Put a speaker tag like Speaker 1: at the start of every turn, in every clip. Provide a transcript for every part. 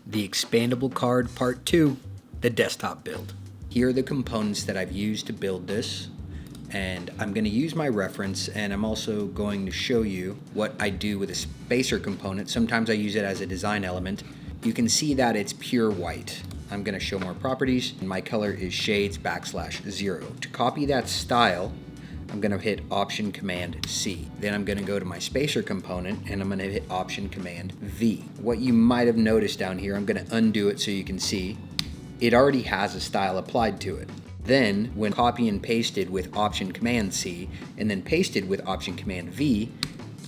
Speaker 1: the Expandable Card Part 2, the desktop build. Here are the components that I've used to build this, and I'm going to use my reference, and I'm also going to show you what I do with a spacer component. Sometimes I use it as a design element. You can see that it's pure white. I'm going to show more properties, and my color is shades \0. To copy that style, I'm going to hit Option Command C. Then I'm going to go to my spacer component and I'm going to hit Option Command V. What you might have noticed down here, I'm going to undo it so you can see, it already has a style applied to it. Then when copy and pasted with Option Command C and then pasted with Option Command V,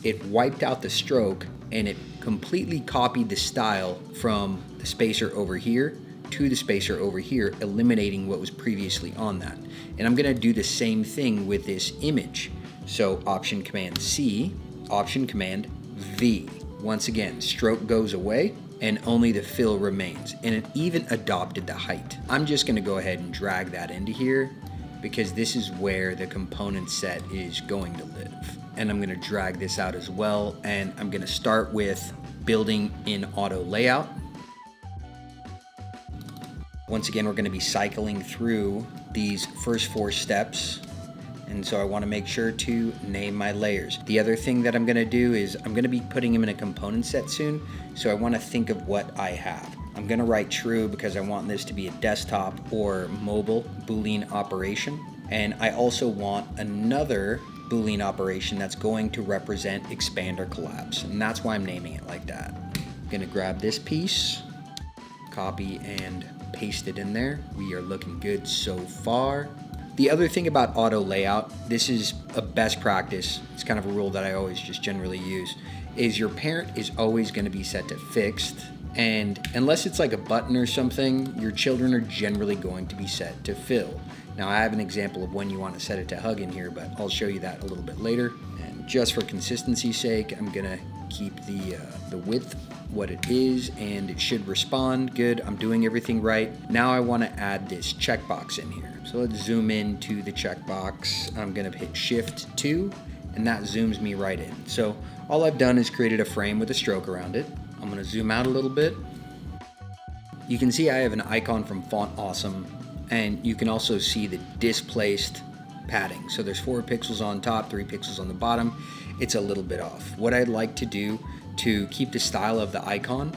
Speaker 1: it wiped out the stroke and it completely copied the style from the spacer over here to the spacer over here, eliminating what was previously on that. And I'm gonna do the same thing with this image. So Option Command C, Option Command V. Once again, stroke goes away and only the fill remains. And it even adopted the height. I'm just gonna go ahead and drag that into here because this is where the component set is going to live. And I'm gonna drag this out as well. And I'm gonna start with building in AutoLayout. Once again, we're going to be cycling through these first 4 steps, and so I want to make sure to name my layers. The other thing that I'm going to do is I'm going to be putting them in a component set soon, so I want to think of what I have. I'm going to write true because I want this to be a desktop or mobile Boolean operation, and I also want another Boolean operation that's going to represent expand or collapse, and that's why I'm naming it like that. I'm going to grab this piece, copy and paste it in there. We are looking good so far. The other thing about AutoLayout, this is a best practice, it's kind of a rule that I always just generally use, is your parent is always going to be set to fixed, and unless it's like a button or something, your children are generally going to be set to fill. Now I have an example of when you want to set it to hug in here, but I'll show you that a little bit later. And just for consistency's sake, I'm gonna keep the width what it is, and it should respond. Good, I'm doing everything right. Now I want to add this checkbox in here. So let's zoom into the checkbox. I'm gonna hit Shift 2, and that zooms me right in. So all I've done is created a frame with a stroke around it. I'm gonna zoom out a little bit. You can see I have an icon from Font Awesome, and you can also see the displaced padding. So there's 4 pixels on top, 3 pixels on the bottom. It's a little bit off. What I'd like to do to keep the style of the icon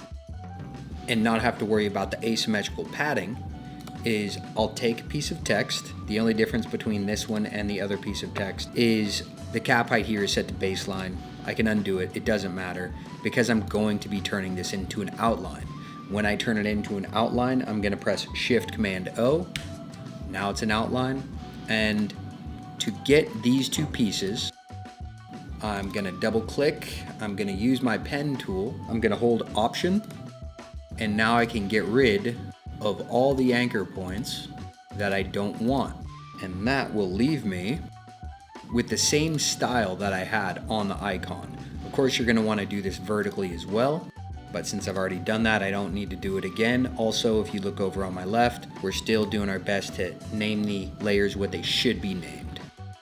Speaker 1: and not have to worry about the asymmetrical padding is I'll take a piece of text. The only difference between this one and the other piece of text is the cap height here is set to baseline. I can undo it, it doesn't matter, because I'm going to be turning this into an outline. When I turn it into an outline, I'm gonna press Shift Command O. Now it's an outline, and to get these 2 pieces, I'm gonna double click, I'm gonna use my pen tool, I'm gonna hold Option, and now I can get rid of all the anchor points that I don't want. And that will leave me with the same style that I had on the icon. Of course, you're gonna wanna do this vertically as well, but since I've already done that, I don't need to do it again. Also, if you look over on my left, we're still doing our best to name the layers what they should be named.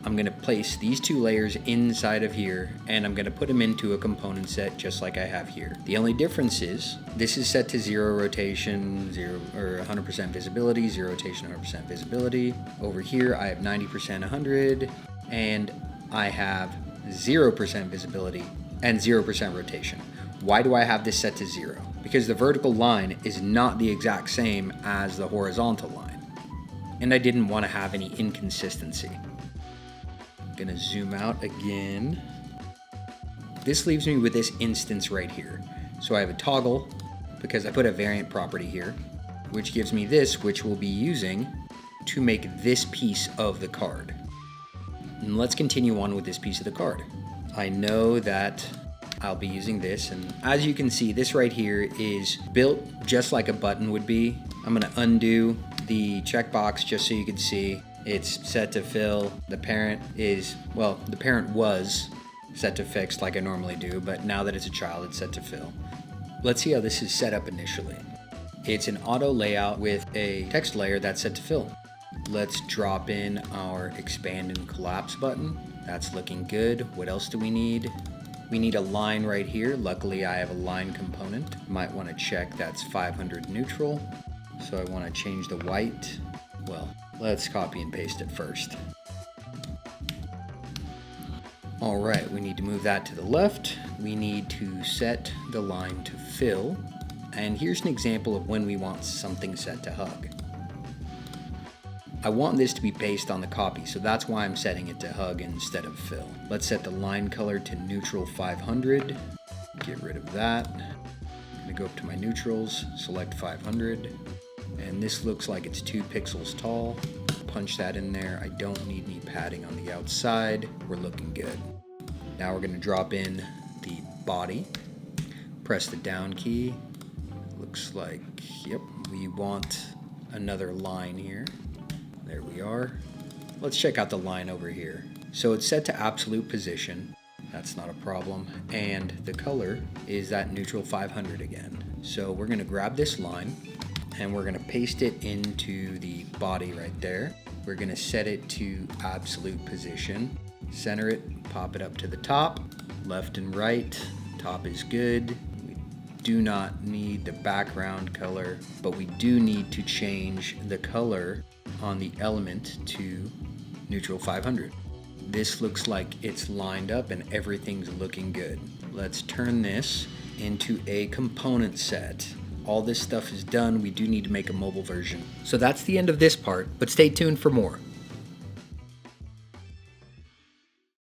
Speaker 1: I'm gonna place these 2 layers inside of here, and I'm gonna put them into a component set just like I have here. The only difference is this is set to 0 rotation, 100% visibility, 0 rotation, 100% visibility. Over here, I have 90%, 100, and I have 0% visibility and 0% rotation. Why do I have this set to 0? Because the vertical line is not the exact same as the horizontal line, and I didn't want to have any inconsistency. Gonna zoom out again. This leaves me with this instance right here. So I have a toggle because I put a variant property here, which gives me this, which we'll be using to make this piece of the card. And let's continue on with this piece of the card. I know that I'll be using this, and as you can see, this right here is built just like a button would be. I'm gonna undo the checkbox just so you can see. It's set to fill. The parent is, well, the parent was set to fixed like I normally do, but now that it's a child, it's set to fill. Let's see how this is set up initially. It's an auto layout with a text layer that's set to fill. Let's drop in our expand and collapse button. That's looking good. What else do we need? We need a line right here. Luckily, I have a line component. Might want to check that's 500 neutral. So I want to change the white. Well, let's copy and paste it first. All right, we need to move that to the left. We need to set the line to fill. And here's an example of when we want something set to hug. I want this to be based on the copy, so that's why I'm setting it to hug instead of fill. Let's set the line color to neutral 500. Get rid of that. I'm gonna go up to my neutrals, select 500. And this looks like it's 2 pixels tall. Punch that in there. I don't need any padding on the outside. We're looking good. Now we're gonna drop in the body. Press the down key. Looks like, yep, we want another line here. There we are. Let's check out the line over here. So it's set to absolute position. That's not a problem. And the color is that neutral 500 again. So we're gonna grab this line and we're gonna paste it into the body right there. We're gonna set it to absolute position. Center it, pop it up to the top, left and right. Top is good. We do not need the background color, but we do need to change the color on the element to neutral 500. This looks like it's lined up and everything's looking good. Let's turn this into a component set. All this stuff is done. We do need to make a mobile version. So that's the end of this part, but stay tuned for more.